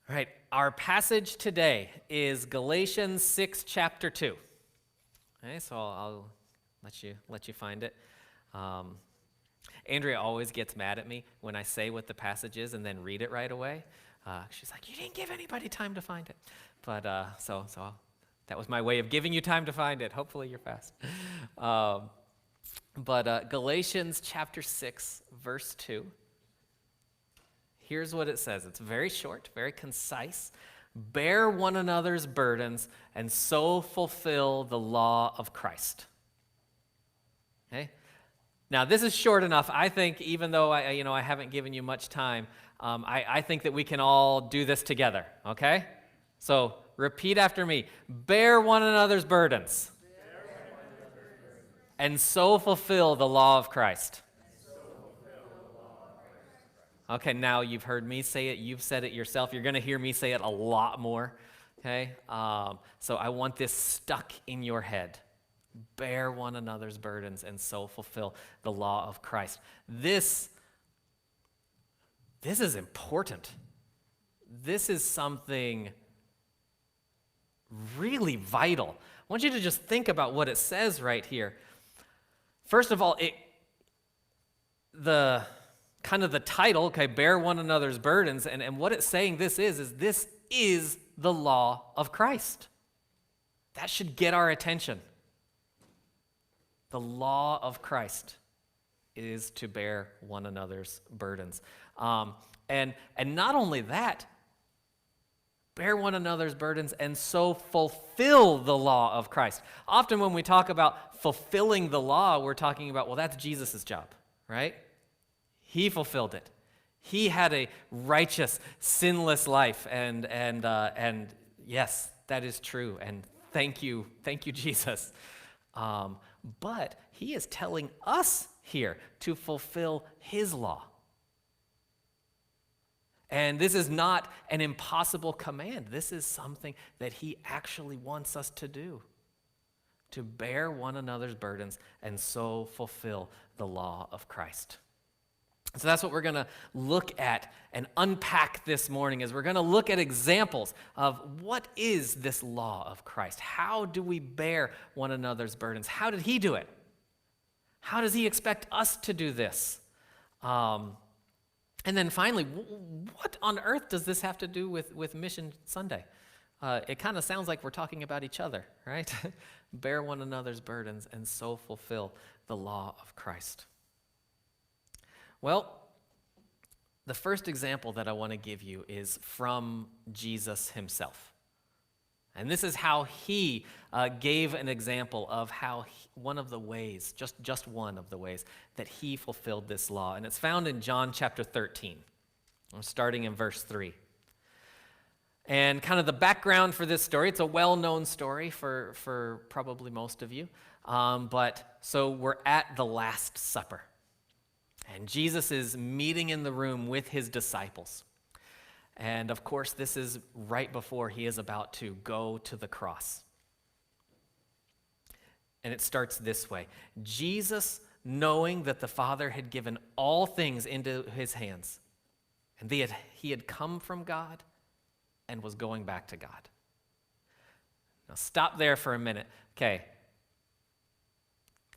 All right, our passage today is Galatians 6, chapter 2. Okay, so I'll let you find it. Andrea always gets mad at me when I say what the passage is and then read it right away. She's like, "You didn't give anybody time to find it." But so that was my way of giving you time to find it. Hopefully you're fast. But Galatians chapter 6, verse 2. Here's what it says. It's very short, very concise. Bear one another's burdens and so fulfill the law of Christ. Okay? Now, this is short enough. I think, even though I haven't given you much time, I think that we can all do this together. Okay? So repeat after me. Bear one another's burdens and so fulfill the law of Christ. Okay, now you've heard me say it. You've said it yourself. You're going to hear me say it a lot more. Okay? So I want this stuck in your head. Bear one another's burdens and so fulfill the law of Christ. This is important. This is something really vital. I want you to just think about what it says right here. First of all, the title, okay, bear one another's burdens, and what it's saying this is the law of Christ. That should get our attention. The law of Christ is to bear one another's burdens. And not only that, bear one another's burdens and so fulfill the law of Christ. Often when we talk about fulfilling the law, we're talking about, well, that's Jesus' job, right? He fulfilled it. He had a righteous, sinless life, and yes, that is true. And thank you, Jesus. But he is telling us here to fulfill his law. And this is not an impossible command. This is something that he actually wants us to do, to bear one another's burdens and so fulfill the law of Christ. So that's what we're going to look at and unpack this morning, is we're going to look at examples of what is this law of Christ. How do we bear one another's burdens? How did he do it? How does he expect us to do this? And then finally, what on earth does this have to do with Mission Sunday? It kind of sounds like we're talking about each other, right? Bear one another's burdens and so fulfill the law of Christ. Well, the first example that I want to give you is from Jesus himself. And this is how he gave an example of how one of the ways, just one of the ways, that he fulfilled this law. And it's found in John chapter 13, starting in verse 3. And kind of the background for this story, it's a well-known story for probably most of you. But so we're at the Last Supper. And Jesus is meeting in the room with his disciples. And of course, this is right before he is about to go to the cross. And it starts this way. Jesus, knowing that the Father had given all things into his hands, and he had come from God and was going back to God. Now stop there for a minute. Okay.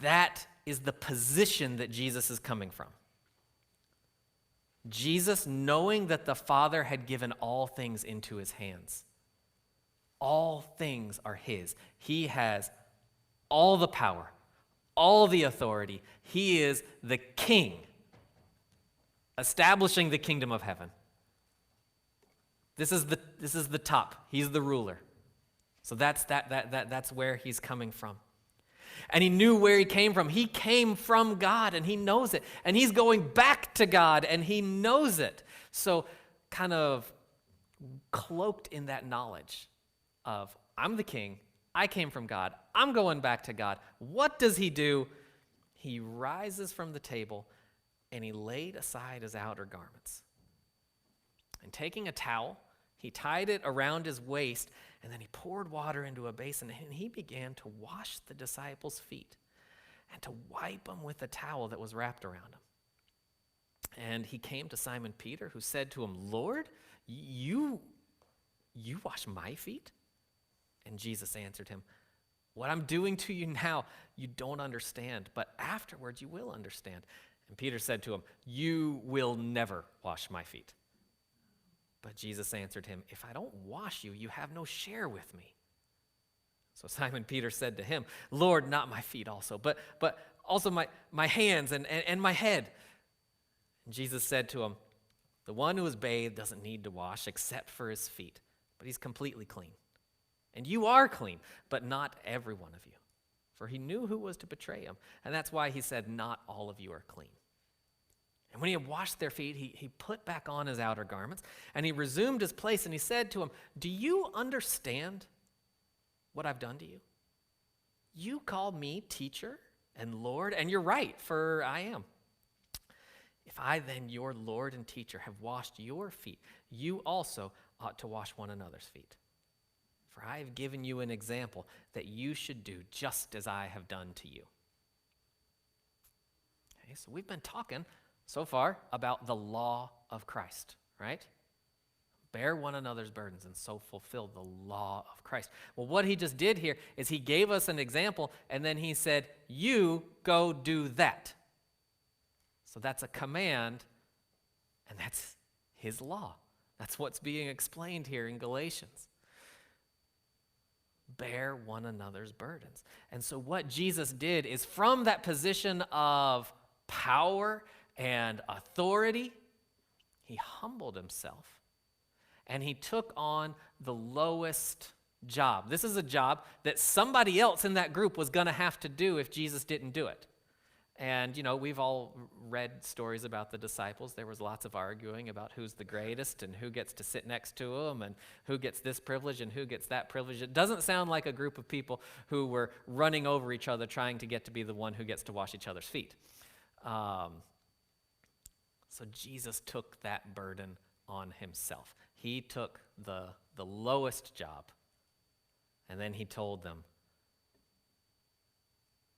That is the position that Jesus is coming from. Jesus, knowing that the Father had given all things into his hands. All things are his. He has all the power, all the authority. He is the king, establishing the kingdom of heaven. This is the top. He's the ruler. So that's where he's coming from. And he knew where he came from. He came from God, and he knows it. And he's going back to God, and he knows it. So kind of cloaked in that knowledge of, I'm the king, I came from God, I'm going back to God. What does he do? He rises from the table, and he laid aside his outer garments. And taking a towel, he tied it around his waist, and then he poured water into a basin, and he began to wash the disciples' feet and to wipe them with the towel that was wrapped around him. And he came to Simon Peter, who said to him, "Lord, you You wash my feet? And Jesus answered him, what I'm doing to you now, you don't understand, but afterwards you will understand. And Peter said to him, you will never wash my feet. But Jesus answered him, if I don't wash you, you have no share with me. So Simon Peter said to him, Lord, not my feet also, but also my hands and my head. And Jesus said to him, the one who is bathed doesn't need to wash except for his feet, but he's completely clean. And you are clean, but not every one of you. For he knew who was to betray him. And that's why he said, not all of you are clean. And when he had washed their feet, he put back on his outer garments, and he resumed his place, and he said to him, do you understand what I've done to you? You call me teacher and Lord, and you're right, for I am. If I then, your Lord and teacher, have washed your feet, you also ought to wash one another's feet. For I have given you an example that you should do just as I have done to you. Okay, so we've been talking so far about the law of Christ, right? Bear one another's burdens and so fulfill the law of Christ. Well, what he just did here is he gave us an example, and then he said, you go do that. So that's a command, and that's his law. That's what's being explained here in Galatians. Bear one another's burdens. And so what Jesus did is, from that position of power and authority, he humbled himself and he took on the lowest job. This is a job that somebody else in that group was going to have to do if Jesus didn't do it. And, you know, we've all read stories about the disciples. There was lots of arguing about who's the greatest and who gets to sit next to him and who gets this privilege and who gets that privilege. It doesn't sound like a group of people who were running over each other trying to get to be the one who gets to wash each other's feet. So Jesus took that burden on himself. He took the lowest job, and then he told them,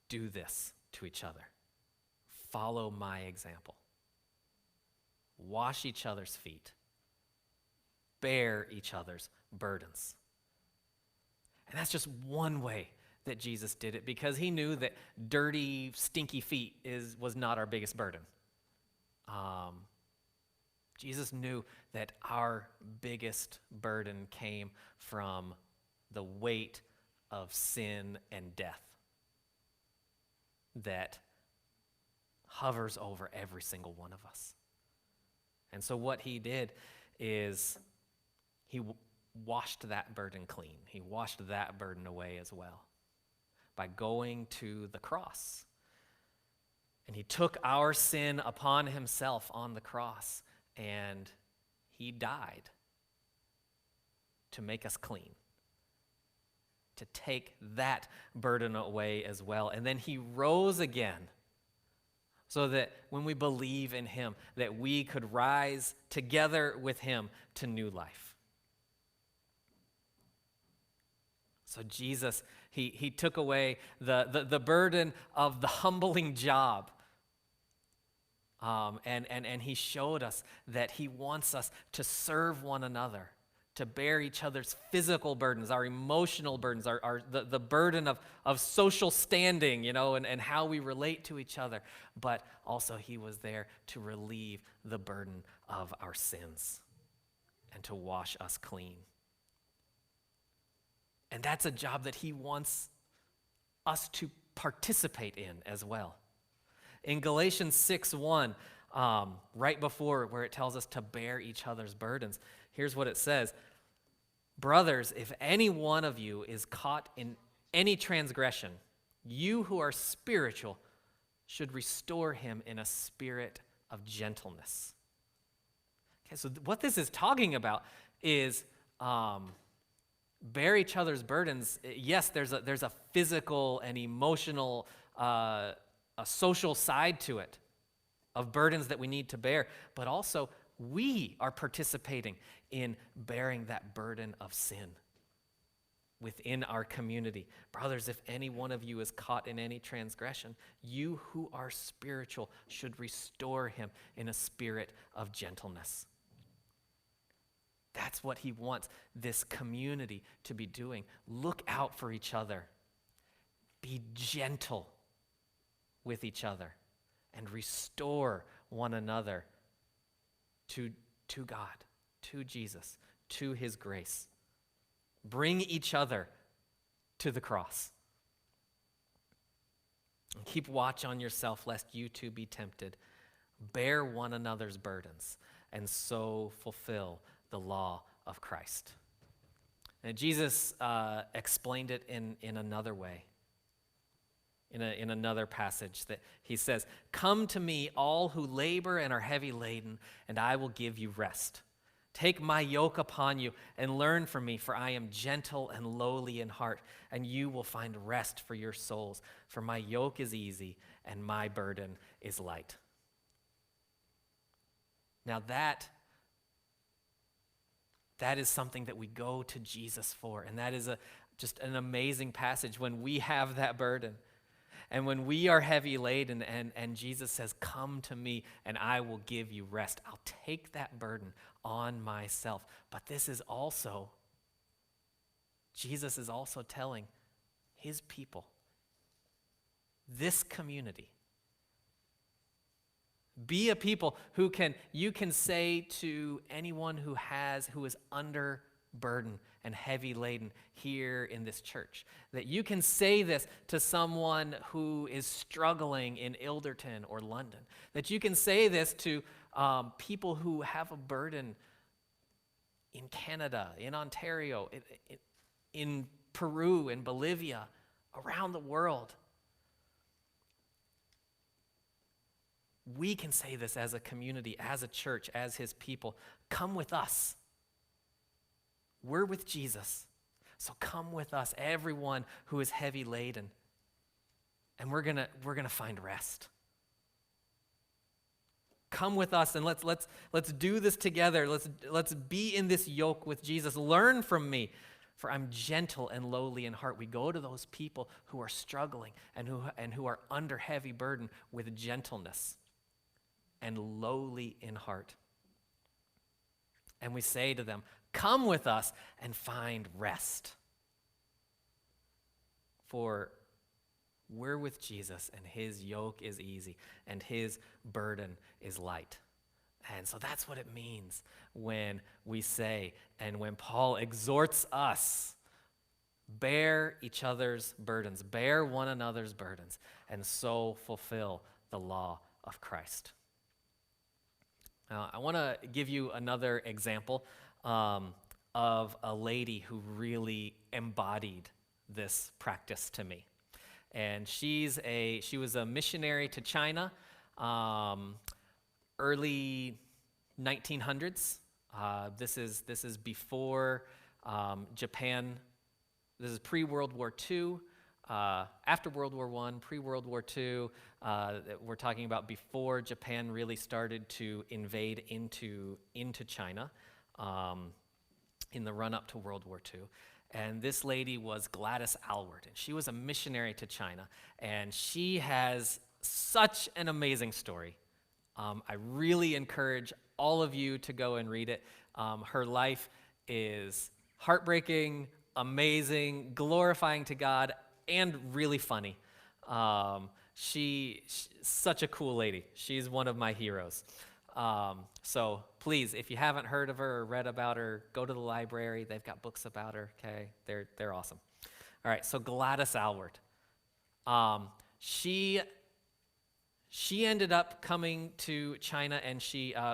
do this to each other. Follow my example. Wash each other's feet. Bear each other's burdens. And that's just one way that Jesus did it, because he knew that dirty, stinky feet was not our biggest burden. Jesus knew that our biggest burden came from the weight of sin and death that hovers over every single one of us. And so what he did is he washed that burden clean. He washed that burden away as well by going to the cross. And he took our sin upon himself on the cross, and he died to make us clean, to take that burden away as well. And then he rose again, so that when we believe in him, that we could rise together with him to new life. So Jesus, he took away the burden of the humbling job. And he showed us that he wants us to serve one another, to bear each other's physical burdens, our emotional burdens, the burden of social standing, you know, and how we relate to each other. But also he was there to relieve the burden of our sins and to wash us clean. And that's a job that he wants us to participate in as well. In Galatians 6:1, right before where it tells us to bear each other's burdens, here's what it says. Brothers, if any one of you is caught in any transgression, you who are spiritual should restore him in a spirit of gentleness. Okay, so what this is talking about is bear each other's burdens. Yes, there's a physical and emotional, a social side to it of burdens that we need to bear, but also we are participating in bearing that burden of sin within our community. Brothers, if any one of you is caught in any transgression, you who are spiritual should restore him in a spirit of gentleness. That's what he wants this community to be doing. Look out for each other. Be gentle with each other and restore one another to God, to Jesus, to his grace. Bring each other to the cross. And keep watch on yourself lest you too be tempted. Bear one another's burdens and so fulfill the law of Christ. And Jesus explained it in another way. In another passage that he says, "Come to me, all who labor and are heavy laden, and I will give you rest. Take my yoke upon you and learn from me, for I am gentle and lowly in heart, and you will find rest for your souls. For my yoke is easy and my burden is light." Now that is something that we go to Jesus for, and that is just an amazing passage when we have that burden. And when we are heavy laden and Jesus says, "Come to me and I will give you rest," I'll take that burden on myself. But this is also, Jesus is also telling his people, this community, be a people who you can say to anyone who is under burden and heavy laden here in this church, that you can say this to someone who is struggling in Ilderton or London, that you can say this to people who have a burden in Canada, in Ontario, in Peru, in Bolivia, around the world. We can say this as a community, as a church, as his people. Come with us. We're with Jesus. So come with us, everyone who is heavy laden. And we're gonna find rest. Come with us and let's do this together. Let's be in this yoke with Jesus. Learn from me, for I'm gentle and lowly in heart. We go to those people who are struggling and who are under heavy burden with gentleness and lowly in heart. And we say to them, "Come with us and find rest." For we're with Jesus and his yoke is easy and his burden is light. And so that's what it means when we say, and when Paul exhorts us, bear each other's burdens, bear one another's burdens, and so fulfill the law of Christ. Now, I want to give you another example of a lady who really embodied this practice to me. And she was a missionary to China, early 1900s. This is before Japan. This is pre-World War II. After World War I, pre-World War II, we're talking about before Japan really started to invade into China in the run-up to World War II. And this lady was Gladys Alward, and she was a missionary to China. And she has such an amazing story. I really encourage all of you to go and read it. Her life is heartbreaking, amazing, glorifying to God, and really funny. She's such a cool lady. She's one of my heroes. So please, if you haven't heard of her or read about her, go to the library. They've got books about her, okay? They're awesome. All right, so Gladys Alward. She ended up coming to China, and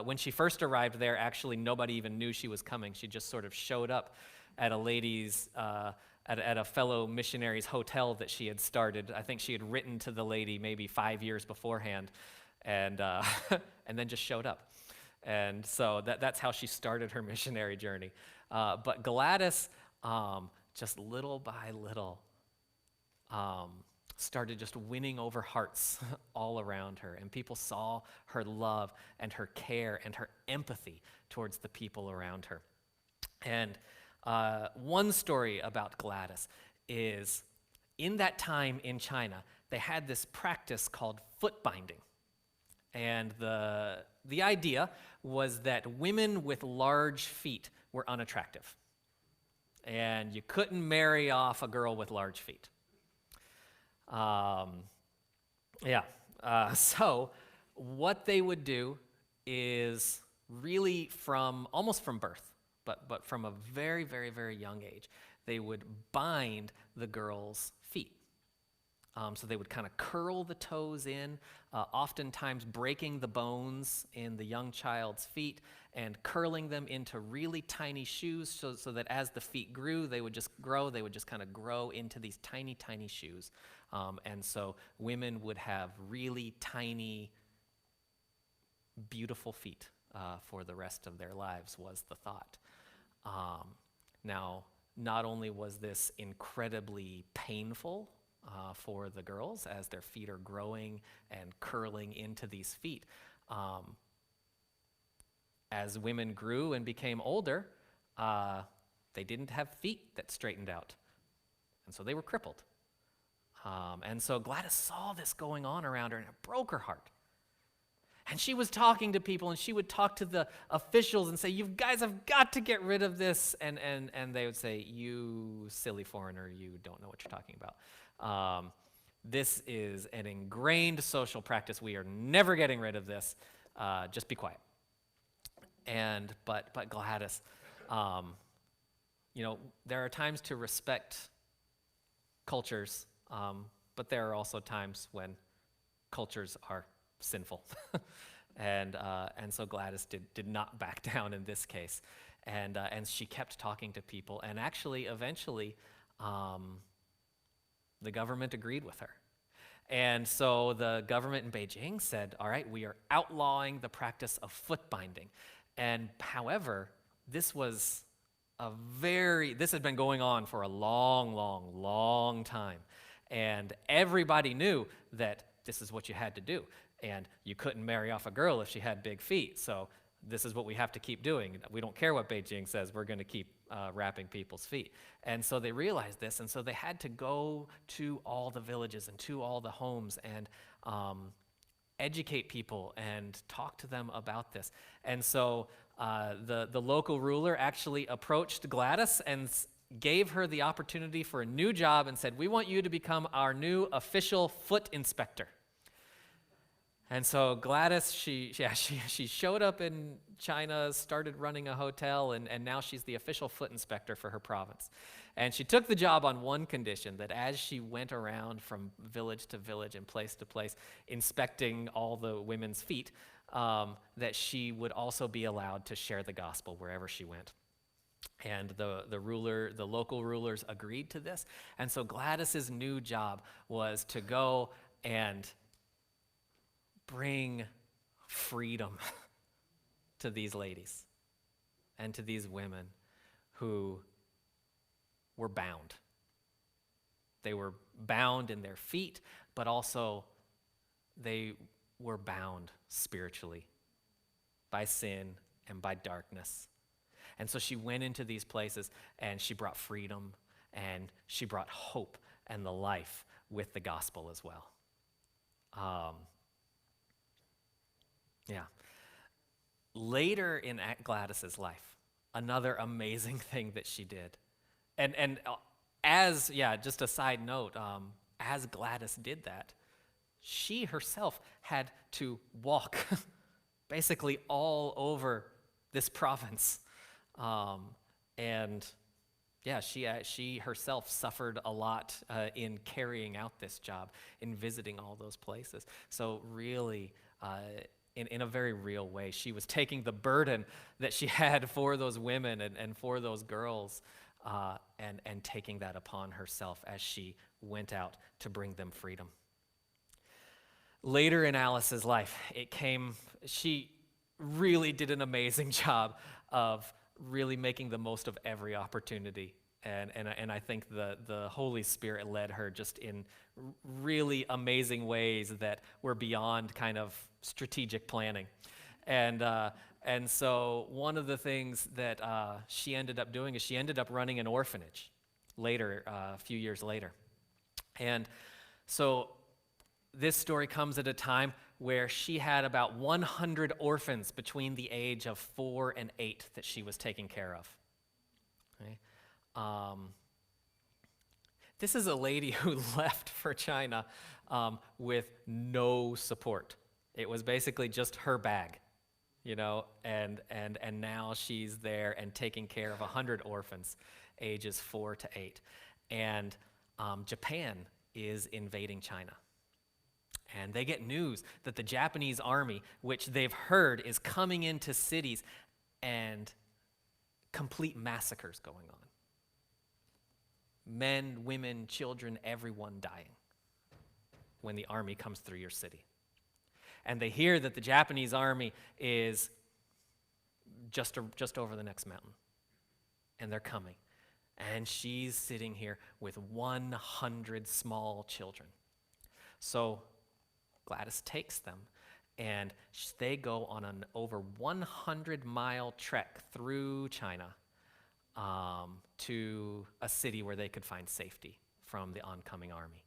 when she first arrived there, actually nobody even knew she was coming. She just sort of showed up at a lady's, at a fellow missionary's hotel that she had started. I think she had written to the lady maybe 5 years beforehand, and and then just showed up. And so that's how she started her missionary journey. But Gladys, just little by little, started just winning over hearts all around her. And people saw her love and her care and her empathy towards the people around her. And one story about Gladys is, in that time in China, they had this practice called foot binding. And the idea was that women with large feet were unattractive. And you couldn't marry off a girl with large feet. So what they would do is really almost from birth, but from a very, very, very young age, they would bind the girl's feet. So they would kind of curl the toes in, oftentimes breaking the bones in the young child's feet and curling them into really tiny shoes so that as the feet grew, they would just kind of grow into these tiny, tiny shoes. And so women would have really tiny, beautiful feet for the rest of their lives, was the thought. Now, not only was this incredibly painful for the girls as their feet are growing and curling into these feet, as women grew and became older, they didn't have feet that straightened out, and so they were crippled. And so Gladys saw this going on around her, and it broke her heart. And she was talking to people, and she would talk to the officials and say, "You guys have got to get rid of this." And they would say, "You silly foreigner, you don't know what you're talking about. This is an ingrained social practice. We are never getting rid of this. Just be quiet." But Gladys, there are times to respect cultures, but there are also times when cultures are sinful. and so Gladys did not back down in this case. And she kept talking to people. And actually, eventually, the government agreed with her. And so the government in Beijing said, all right, we are outlawing the practice of foot binding. And however, this had been going on for a long, long, long time. And everybody knew that this is what you had to do. And you couldn't marry off a girl if she had big feet. So this is what we have to keep doing. We don't care what Beijing says. We're going to keep wrapping people's feet. And so they realized this. And so they had to go to all the villages and to all the homes and educate people and talk to them about this. And so the local ruler actually approached Gladys and gave her the opportunity for a new job and said, "We want you to become our new official foot inspector." And so Gladys, she showed up in China, started running a hotel, and now she's the official foot inspector for her province. And she took the job on one condition, that as she went around from village to village and place to place, inspecting all the women's feet, that she would also be allowed to share the gospel wherever she went. And the local rulers agreed to this. And so Gladys's new job was to go and bring freedom to these ladies and to these women who were bound. They were bound in their feet, but also they were bound spiritually by sin and by darkness. And so she went into these places and she brought freedom and she brought hope and the life with the gospel as well. Later in Gladys's life, another amazing thing that she did, and just a side note, as Gladys did that, she herself had to walk basically all over this province, she herself suffered a lot in carrying out this job, in visiting all those places. So really, in a very real way, she was taking the burden that she had for those women and for those girls and taking that upon herself as she went out to bring them freedom. Later in Alice's life, she really did an amazing job of really making the most of every opportunity. And I think the Holy Spirit led her just in really amazing ways that were beyond kind of strategic planning. And so one of the things that she ended up doing is she ended up running an orphanage later, a few years later. And so this story comes at a time where she had about 100 orphans between the age of 4 and 8 that she was taking care of. Okay? This is a lady who left for China with no support. It was basically just her bag, and now she's there and taking care of 100 orphans, ages 4 to 8. And Japan is invading China. And they get news that the Japanese army, which they've heard is coming into cities, and complete massacres going on. Men, women, children, everyone dying when the army comes through your city. And they hear that the Japanese army is just over the next mountain. And they're coming. And she's sitting here with 100 small children. So Gladys takes them, and they go on an over 100-mile trek through China to a city where they could find safety from the oncoming army.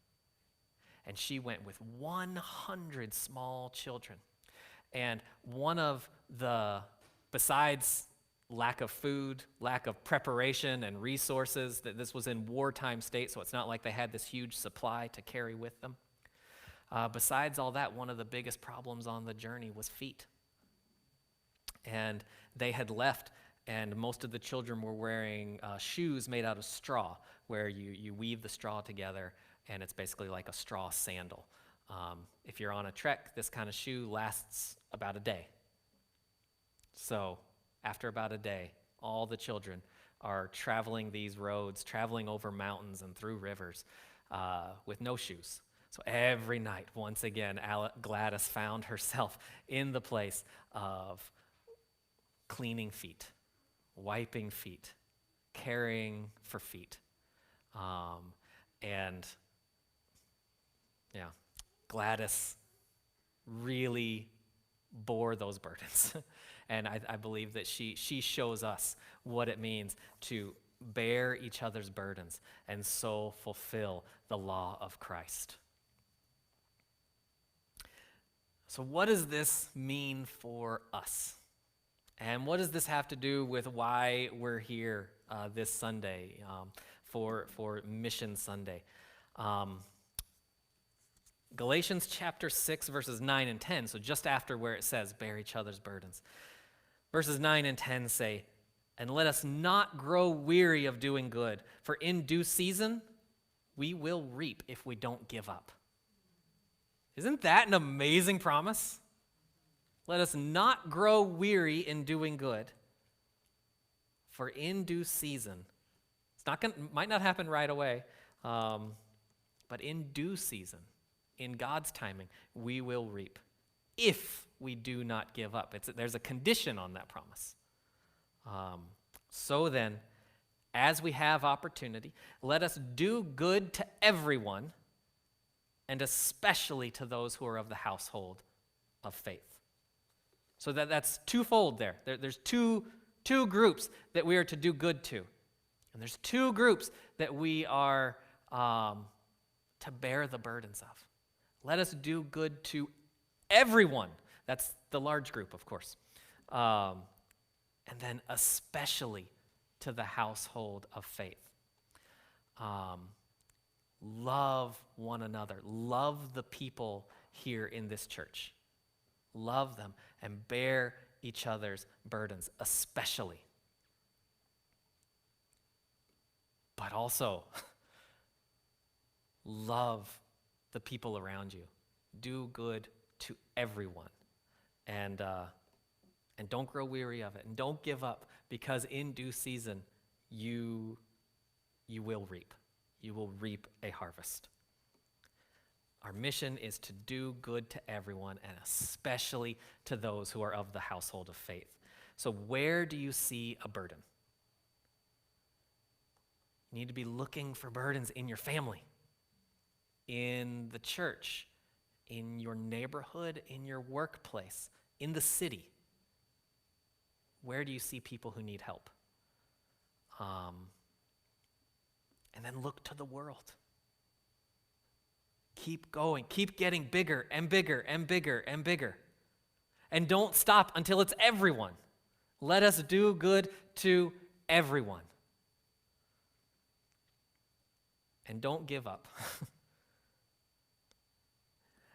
And she went with 100 small children. And one of the, besides lack of food, lack of preparation and resources, that this was in wartime state, so it's not like they had this huge supply to carry with them. Besides all that, one of the biggest problems on the journey was feet. And they had left, and most of the children were wearing shoes made out of straw, where you weave the straw together, and it's basically like a straw sandal. If you're on a trek, this kind of shoe lasts about a day. So after about a day, all the children are traveling these roads, traveling over mountains and through rivers with no shoes. So every night, once again, Gladys found herself in the place of cleaning feet, wiping feet, caring for feet. Gladys really bore those burdens. And I believe that she shows us what it means to bear each other's burdens and so fulfill the law of Christ. So what does this mean for us? And what does this have to do with why we're here this Sunday for Mission Sunday? Galatians chapter 6, verses 9 and 10, so just after where it says, bear each other's burdens. Verses 9 and 10 say, and let us not grow weary of doing good, for in due season we will reap if we don't give up. Isn't that an amazing promise? Let us not grow weary in doing good, for in due season, might not happen right away, but in due season, in God's timing, we will reap if we do not give up. There's a condition on that promise. So then, as we have opportunity, let us do good to everyone, and especially to those who are of the household of faith. So that's twofold there. There's two groups that we are to do good to. And there's two groups that we are to bear the burdens of. Let us do good to everyone. That's the large group, of course. And then especially to the household of faith. Love one another. Love the people here in this church. Love them and bear each other's burdens, especially. But also, love the people around you. Do good to everyone. And don't grow weary of it. And don't give up, because in due season, you will reap. You will reap a harvest. Our mission is to do good to everyone, and especially to those who are of the household of faith. So where do you see a burden? You need to be looking for burdens in your family, in the church, in your neighborhood, in your workplace, in the city. Where do you see people who need help? And then look to the world. Keep going. Keep getting bigger and bigger and bigger and bigger. And don't stop until it's everyone. Let us do good to everyone. and don't give up.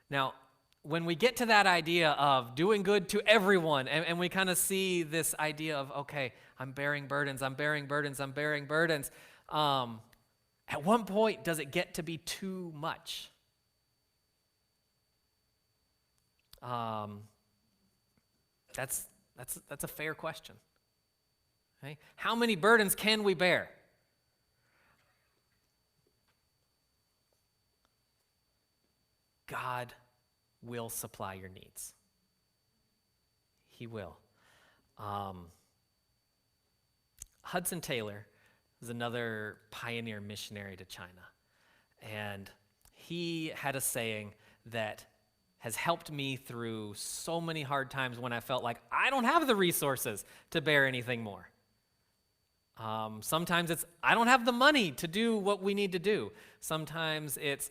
Now, when we get to that idea of doing good to everyone, and we kind of see this idea of, okay, I'm bearing burdens, at what point does it get to be too much? That's a fair question. Okay? How many burdens can we bear? God will supply your needs. He will. Hudson Taylor is another pioneer missionary to China. And he had a saying that has helped me through so many hard times when I felt like I don't have the resources to bear anything more. Sometimes it's, I don't have the money to do what we need to do. Sometimes it's,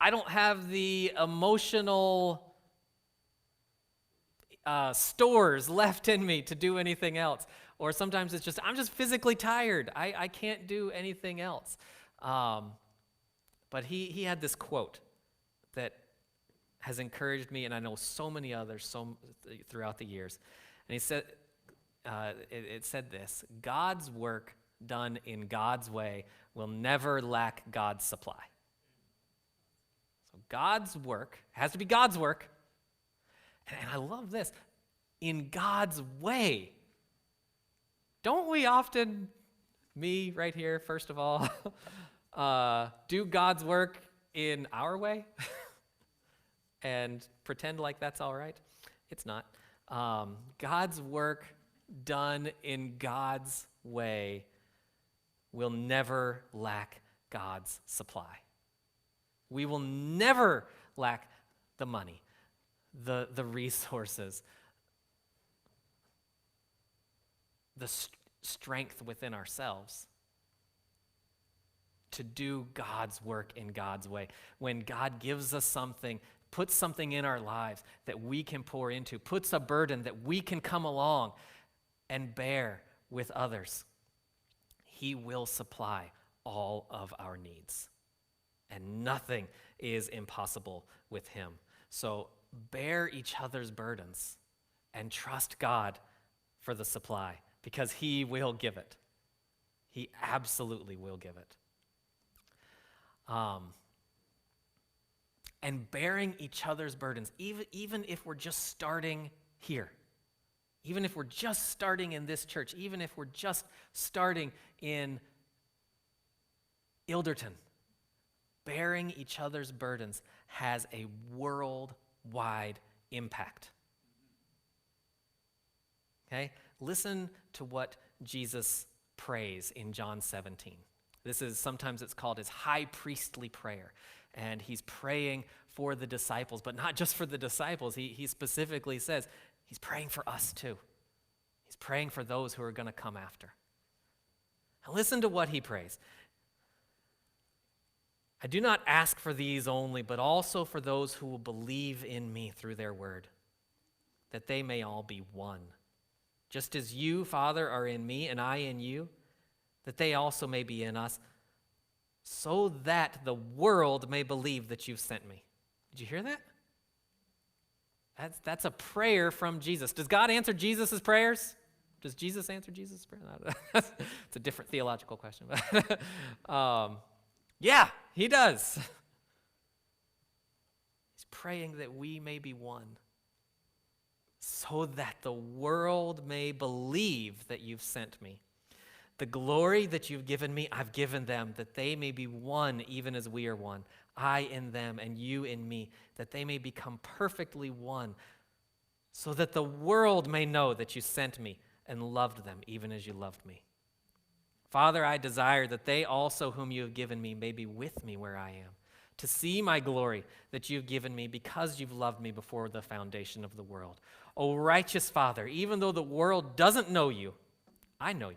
I don't have the emotional stores left in me to do anything else. Or sometimes it's just, I'm just physically tired. I can't do anything else. But he had this quote that has encouraged me, and I know so many others throughout the years. And he said, it said this: God's work done in God's way will never lack God's supply. So God's work has to be God's work. And I love this. In God's way. Don't we often, me right here, first of all, do God's work in our way and pretend like that's all right? It's not. God's work done in God's way will never lack God's supply. We will never lack the money, the resources, the strength within ourselves to do God's work in God's way. When God gives us something, puts something in our lives that we can pour into, puts a burden that we can come along and bear with others, He will supply all of our needs. And nothing is impossible with Him. So bear each other's burdens and trust God for the supply, because He will give it. He absolutely will give it. And bearing each other's burdens, even if we're just starting here, even if we're just starting in this church, even if we're just starting in Ilderton, bearing each other's burdens has a worldwide impact. Okay? Listen to what Jesus prays in John 17. Sometimes it's called his high priestly prayer. And he's praying for the disciples, but not just for the disciples. He specifically says he's praying for us too. He's praying for those who are going to come after. And listen to what he prays. I do not ask for these only, but also for those who will believe in me through their word, that they may all be one. Just as you, Father, are in me and I in you, that they also may be in us, so that the world may believe that you've sent me. Did you hear that? That's a prayer from Jesus. Does God answer Jesus' prayers? Does Jesus answer Jesus' prayers? It's a different theological question. Yeah, he does. He's praying that we may be one, so that the world may believe that you've sent me. The glory that you've given me, I've given them, that they may be one even as we are one. I in them and you in me, that they may become perfectly one, so that the world may know that you sent me and loved them even as you loved me. Father, I desire that they also whom you have given me may be with me where I am, to see my glory that you've given me because you've loved me before the foundation of the world. O righteous Father, even though the world doesn't know you, I know you.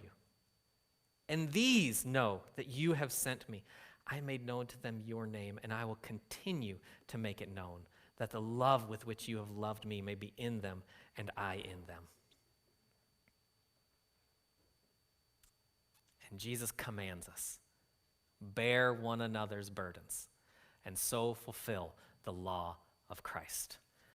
And these know that you have sent me. I made known to them your name, and I will continue to make it known, that the love with which you have loved me may be in them, and I in them. And Jesus commands us. Bear one another's burdens, and so fulfill the law of Christ.